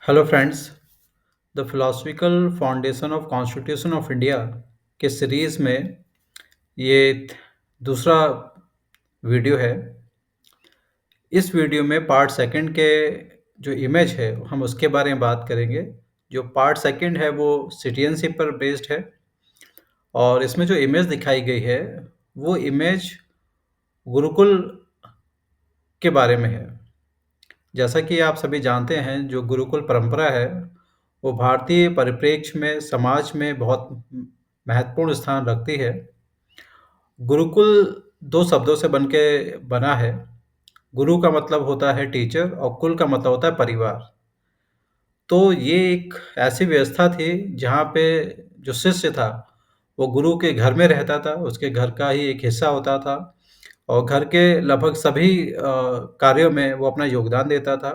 Hello friends. The philosophical foundation of constitution of India के series में ये दूसरा वीडियो है। इस वीडियो में पार्ट सेकंड के जो इमेज है हम उसके बारे में बात करेंगे। जो पार्ट सेकंड है वो सिटीजनशिप पर बेस्ड है और इसमें जो इमेज दिखाई गई है वो इमेज गुरुकुल के बारे में है। जैसा कि आप सभी जानते हैं जो गुरुकुल परंपरा है वो भारतीय परिप्रेक्ष्य में समाज में बहुत महत्वपूर्ण स्थान रखती है। गुरुकुल दो शब्दों से बना है। गुरु का मतलब होता है टीचर और कुल का मतलब होता है परिवार। तो ये एक ऐसी व्यवस्था थी जहाँ पे जो शिष्य था वो गुरु के घर में रहता था, उसके घर का ही एक हिस्सा होता था और घर के लगभग सभी कार्यों में वो अपना योगदान देता था।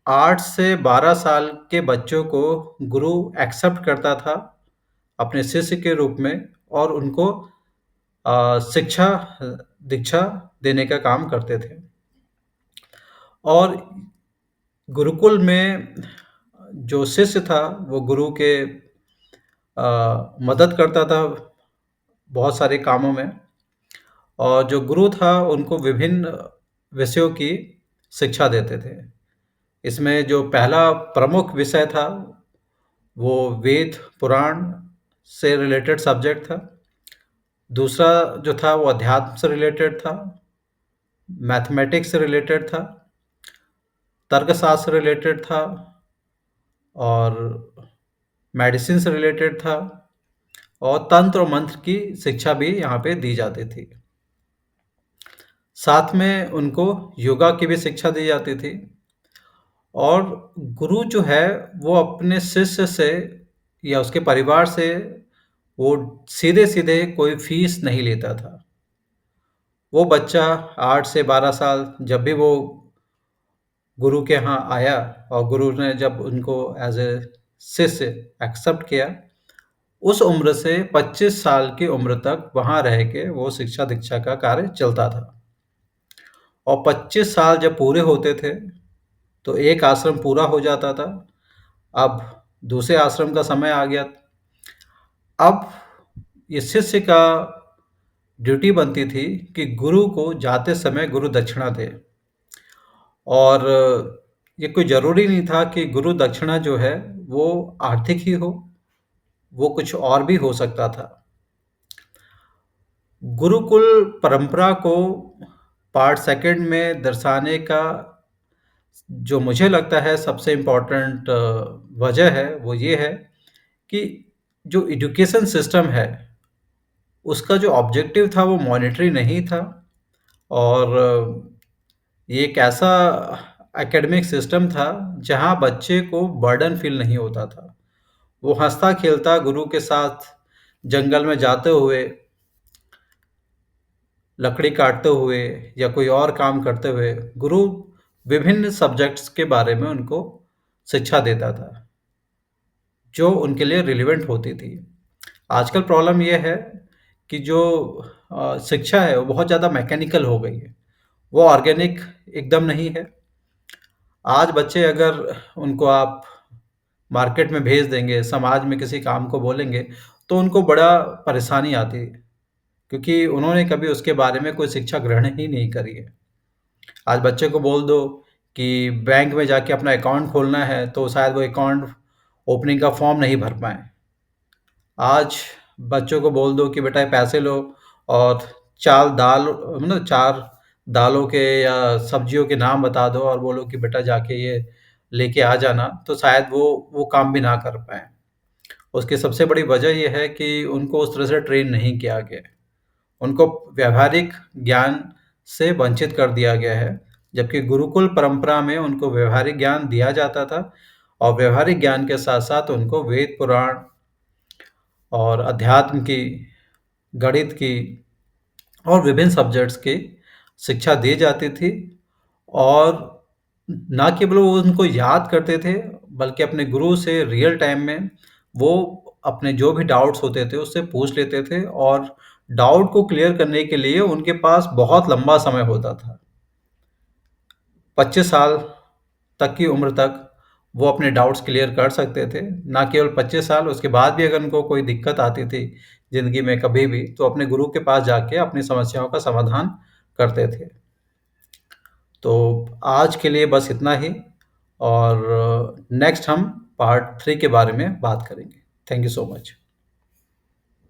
8 से 12 साल के बच्चों को गुरु एक्सेप्ट करता था अपने शिष्य के रूप में और उनको शिक्षा दीक्षा देने का काम करते थे। और गुरुकुल में जो शिष्य था वो गुरु के मदद करता था बहुत सारे कामों में और जो गुरु था उनको विभिन्न विषयों की शिक्षा देते थे। इसमें जो पहला प्रमुख विषय था वो वेद पुराण से रिलेटेड सब्जेक्ट था। दूसरा जो था वो अध्यात्म से रिलेटेड था, मैथमेटिक्स से रिलेटेड था, तर्कशास्त्र से रिलेटेड था और मेडिसिन से रिलेटेड था और तंत्र और मंत्र की शिक्षा भी यहाँ पे दी जाती थी। साथ में उनको योगा की भी शिक्षा दी जाती थी और गुरु जो है वो अपने शिष्य से या उसके परिवार से वो सीधे-सीधे कोई फीस नहीं लेता था। वो बच्चा 8 से 12 साल जब भी वो गुरु के यहाँ आया और गुरु ने जब उनको एज़ ए शिष्य एक्सेप्ट किया, उस उम्र से 25 साल की उम्र तक वहाँ रह के वो शिक्षा-दीक्षा का कार्य चलता था। और 25 साल जब पूरे होते थे, तो एक आश्रम पूरा हो जाता था। अब दूसरे आश्रम का समय आ गया। अब ये शिष्य का ड्यूटी बनती थी कि गुरु को जाते समय गुरु दक्षिणा दे और ये कोई ज़रूरी नहीं था कि गुरु दक्षिणा जो है वो आर्थिक ही हो, वो कुछ और भी हो सकता था। गुरुकुल परंपरा को पार्ट सेकंड में दर्शाने का जो मुझे लगता है सबसे इम्पोर्टेंट वजह है वो ये है कि जो एजुकेशन सिस्टम है उसका जो ऑब्जेक्टिव था वो मॉनेटरी नहीं था और ये एक ऐसा एकेडमिक सिस्टम था जहाँ बच्चे को बर्डन फील नहीं होता था। वो हँसता-खेलता गुरु के साथ जंगल में जाते हुए, लकड़ी काटते हुए या कोई और काम करते हुए गुरु विभिन्न सब्जेक्ट्स के बारे में उनको शिक्षा देता था, जो उनके लिए रिलेवेंट होती थी। आजकल प्रॉब्लम ये है कि जो शिक्षा है वो बहुत ज़्यादा मैकेनिकल हो गई है, वो ऑर्गेनिक एकदम नहीं है। आज बच्चे अगर उनको आप मार्केट में भेज देंगे, समाज में किसी काम को बोलेंगे, तो उनको बड़ा परेशानी आती है, क्योंकि उन्होंने कभी उसके बारे में कोई शिक्षा ग्रहण ही नहीं करी है। आज बच्चे को बोल दो कि बैंक में जाके अपना अकाउंट खोलना है, तो शायद वो अकाउंट ओपनिंग का फॉर्म नहीं भर पाएँ। आज बच्चों को बोल दो कि बेटा ये पैसे लो और 4 दाल मतलब 4 दालों के या सब्जियों के नाम बता दो और बोलो कि बेटा जाके ये लेके आ जाना, तो शायद वो काम भी ना कर पाएँ। उसकी सबसे बड़ी वजह ये है कि उनको उस तरह से ट्रेन नहीं किया गया है। उनको व्यावहारिक ज्ञान से वंचित कर दिया गया है, जबकि गुरुकुल परंपरा में उनको व्यावहारिक ज्ञान दिया जाता था और व्यावहारिक ज्ञान के साथ-साथ उनको वेद पुराण और अध्यात्म की, गणित की और विभिन्न सब्जेक्ट्स की शिक्षा दी जाती थी और ना केवल वो उनको याद करते थे, बल्कि अपने गुरु से रियल टाइम में वो अपने जो भी डाउट्स होते थे, उससे पूछ लेते थे और डाउट को क्लियर करने के लिए उनके पास बहुत लंबा समय होता था। 25 साल तक की उम्र तक वो अपने डाउट्स क्लियर कर सकते थे। ना केवल 25 साल, उसके बाद भी अगर उनको कोई दिक्कत आती थी ज़िंदगी में कभी भी, तो अपने गुरु के पास जाके अपनी समस्याओं का समाधान करते थे। तो आज के लिए बस इतना ही, और नेक्स्ट हम पार्ट 3 के बारे में बात करेंगे। Thank you so much.